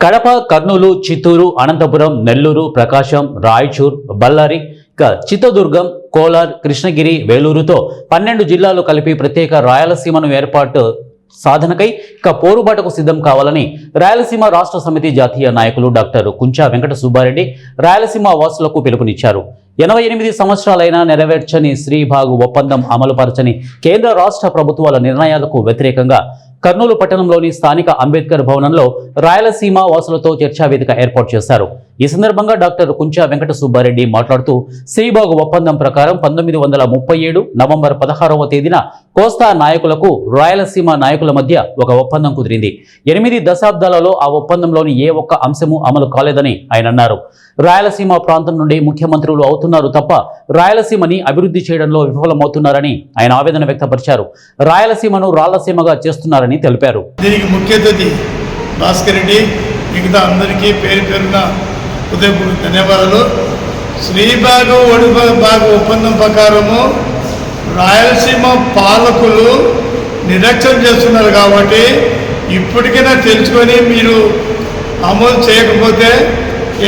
కడప, కర్నూలు, చిత్తూరు, అనంతపురం, నెల్లూరు, ప్రకాశం, రాయచూర్, బళ్ళారి, చిత్తదుర్గం, కోలార్, కృష్ణగిరి, వేలూరుతో 12 జిల్లాలు కలిపి ప్రత్యేక రాయలసీమను ఏర్పాటు సాధనకై పోరుబాటుకు సిద్ధం కావాలని రాయలసీమ రాష్ట్ర సమితి జాతీయ నాయకులు డాక్టర్ కుంచా వెంకట సుబ్బారెడ్డి రాయలసీమ వాసులకు పిలుపునిచ్చారు. 88 సంవత్సరాలైనా నెరవేర్చని శ్రీబాగు ఒప్పందం అమలుపరచని కేంద్ర రాష్ట్ర ప్రభుత్వాల నిర్ణయాలకు వ్యతిరేకంగా కర్నూలు పట్టణంలోని స్థానిక అంబేద్కర్ భవనంలో రాయలసీమ వాసులతో చర్చా వేదిక ఏర్పాటు చేశారు. ఈ సందర్భంగా డాక్టర్ కుంచా వెంకట సుబ్బారెడ్డి మాట్లాడుతూ శ్రీబాగు ఒప్పందం ప్రకారం 1937 నవంబర్ 16వ తేదీన కోస్తా నాయకులకు రాయలసీమ నాయకుల మధ్య ఒక ఒప్పందం కుదిరింది. 8 దశాబ్దాలలో ఆ ఒప్పందంలోని ఏ ఒక్క అంశము అమలు కాలేదని ఆయన అన్నారు. రాయలసీమ ప్రాంతం నుండి ముఖ్యమంత్రులు అవుతున్నారు తప్ప రాయలసీమని అభివృద్ధి చేయడంలో విఫలమవుతున్నారని ఆయన ఆవేదన వ్యక్తపరిచారు. రాయలసీమను రాళ్లసీమగా చేస్తున్నారని తెలిపారు. దీనికి ముఖ్య అతిథి భాస్కర్ రెడ్డి, మిగతా అందరికీ పేరు పేరున ఉదయపూర్వక ధన్యవాదాలు. శ్రీబాగు ఒడిబాగు ఒప్పందం ప్రకారము రాయలసీమ పాలకులు నిర్లక్ష్యం చేస్తున్నారు కాబట్టి ఇప్పటికైనా తెలుసుకొని మీరు అమలు చేయకపోతే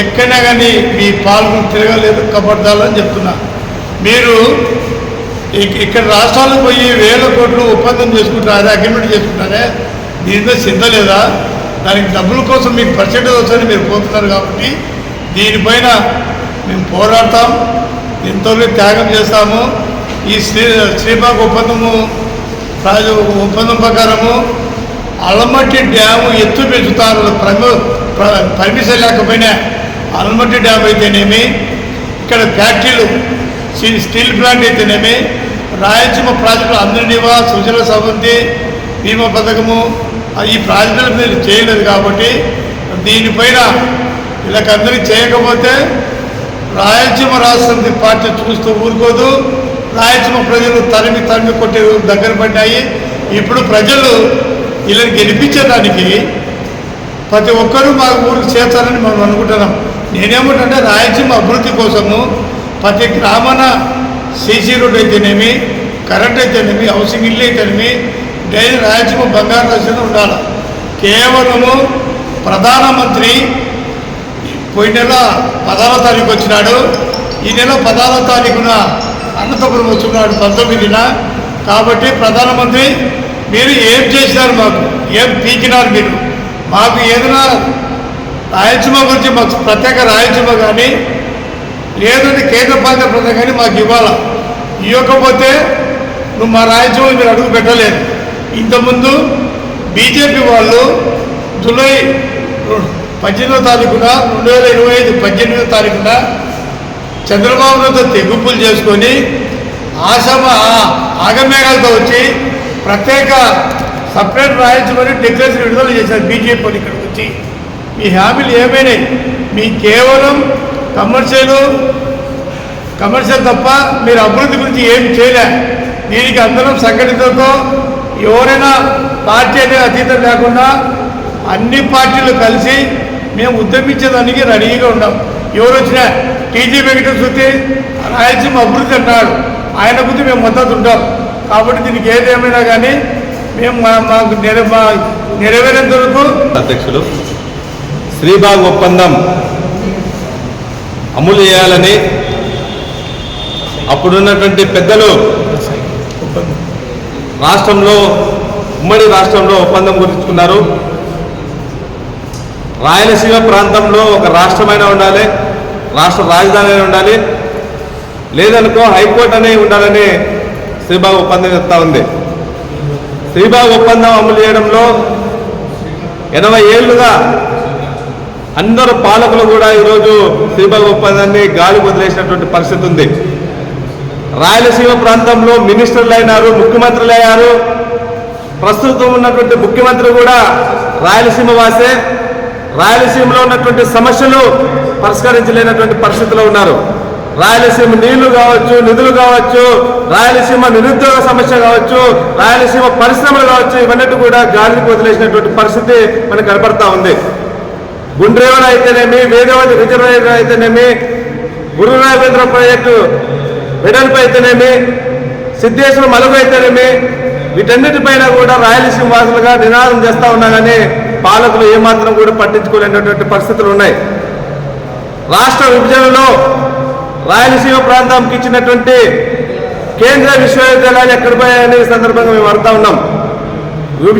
ఎక్కడైనా కానీ మీ పాలకులు తిరగలేదు కబడ్డాలని చెప్తున్నా. మీరు ఇక్కడ రాష్ట్రాలకు పోయి 1000 కోట్లు ఒప్పందం చేసుకుంటారే, అగ్రిమెంట్ చేసుకుంటారే, దీనిలో చింత లేదా? దానికి డబ్బుల కోసం మీకు పర్సెంటేజ్ వస్తుందని మీరు పోతున్నారు కాబట్టి దీనిపైన మేము పోరాడతాం, ఎంతవరకు త్యాగం చేస్తాము. ఈ శ్రీబాగు ఒప్పందం ప్రకారము అలమట్టి డ్యాము ఎత్తు పెంచుతారు. పర్మిషన్ లేకపోయినా అలమట్టి డ్యామ్ అయితేనేమి, ఇక్కడ ఫ్యాక్టరీలు స్టీల్ ప్లాంట్ అయితేనేమి, రాయలసీమ ప్రాజెక్టులు అందరినీవా సుజల సవంతి బీమా పథకము ఈ ప్రాజెక్టుల మీద చేయలేదు కాబట్టి దీనిపైన వీళ్ళకందరికీ చేయకపోతే రాయలసీమ రాష్ట్ర పార్టీ చూస్తూ ఊరుకోదు. రాయలసీమ ప్రజలు తరిమి కొట్టే దగ్గర పడ్డాయి. ఇప్పుడు ప్రజలు వీళ్ళని గెలిపించడానికి ప్రతి ఒక్కరూ మా ఊరికి చేస్తారని మనం అనుకుంటున్నాం. నేనేమంటే రాయలసీమ అభివృద్ధి కోసము ప్రతి గ్రామాన సీసీ రోడ్ అయితేనేమి, కరెంట్ అయితేనేమి, హౌసింగ్ ఇల్లు అయితేనేమి, డైలీ రాయలసీమ బంగారు రాష్ట్రంలో ఉండాలి. కేవలము ప్రధానమంత్రి పోయిన నెల 16వ తారీఖు వచ్చినాడు. ఈ నెల 16వ తారీఖున అనంతపురం వస్తున్నాడు 19న. కాబట్టి ప్రధానమంత్రి మీరు ఏం చేసినారు, మాకు ఏం పీకినారు, మీరు మాకు ఏదైనా రాయలసీమ గురించి మాకు ప్రత్యేక రాయలసీమ కానీ లేదంటే కేంద్ర పాలిత ప్రాంతం కానీ మాకు ఇవ్వాలా. ఇవ్వకపోతే నువ్వు మా రాయలసీమ మీరు అడుగు పెట్టలేదు. ఇంతకుముందు బీజేపీ వాళ్ళు జూలై 18వ తారీఖున 2025 18వ తారీఖున చంద్రబాబు నాయుడుతో తెగుపులు చేసుకొని ఆగమేఘాలతో వచ్చి ప్రత్యేక సపరేట్ రాయలసీమని డిక్లరేషన్ విడుదల చేశారు బీజేపీ వాళ్ళు. ఇక్కడికి వచ్చి మీ హామీలు ఏమైనాయి? మీ కేవలం కమర్షియల్ తప్ప మీరు అభివృద్ధి గురించి ఏం చేయలే. దీనికి అందరం సంఘటితతో ఎవరైనా పార్టీ అనేది అతీతం లేకుండా అన్ని పార్టీలు కలిసి మేము ఉద్యమించేదానికి రెడీగా ఉన్నాం. ఎవరు వచ్చినా టీజీ వెంకటేశ్వరి రాయలసీమ అభివృద్ధి అన్నాడు, ఆయన గురించి మేము మద్దతు ఉంటాం. కాబట్టి దీనికి ఏదేమైనా కానీ మేము మాకు నెరవేరేంత వరకు. అధ్యక్షులు, శ్రీబాగు ఒప్పందం అమలు చేయాలని అప్పుడున్నటువంటి పెద్దలు ఉమ్మడి రాష్ట్రంలో ఒప్పందం గురించుకున్నారు. రాయలసీమ ప్రాంతంలో ఒక రాష్ట్రమైనా ఉండాలి, రాష్ట్ర రాజధాని అయినా ఉండాలి, లేదనుకో హైకోర్టు అనే ఉండాలని శ్రీబాగు ఒప్పందం చెప్తా ఉంది. శ్రీబాగు ఒప్పందం అమలు చేయడంలో 80 ఏళ్లుగా అందరూ పాలకులు కూడా ఈరోజు శ్రీబాగు ఒప్పందాన్ని గాలి వదిలేసినటువంటి పరిస్థితి ఉంది. రాయలసీమ ప్రాంతంలో మినిస్టర్లు అయినారు, ముఖ్యమంత్రులు అయ్యారు. ప్రస్తుతం ఉన్నటువంటి ముఖ్యమంత్రి కూడా రాయలసీమ వాసే. రాయలసీమలో ఉన్నటువంటి సమస్యలు పరిష్కరించలేనటువంటి పరిస్థితిలో ఉన్నారు. రాయలసీమ నీళ్లు కావచ్చు, నిధులు కావచ్చు, రాయలసీమ నిరుద్యోగ సమస్య కావచ్చు, రాయలసీమ పరిశ్రమలు కావచ్చు, ఇవన్నీ కూడా గాలికి వదిలేసినటువంటి పరిస్థితి మనకు కనపడతా ఉంది. గుండ్రేవన అయితేనేమి, వేదవతి రిజర్వాయర్ అయితేనేమి, గురు రాఘవేంద్ర ప్రాజెక్టు వెడల్పు అయితేనేమి, సిద్ధేశ్వర మలుగు అయితేనేమి, వీటన్నిటిపైన కూడా రాయలసీమ వాసులుగా నినాదం చేస్తూ ఉన్నా కానీ పాలకులు ఏమాత్రం కూడా పట్టించుకోలేనటువంటి పరిస్థితులు ఉన్నాయి. రాష్ట్ర విభజనలో రాయలసీమ ప్రాంతానికి ఇచ్చినటువంటి కేంద్ర విశ్వవిద్యాలయాలు ఎక్కడ పోయాయనే సందర్భంగా మేము అడుగుతా ఉన్నాం.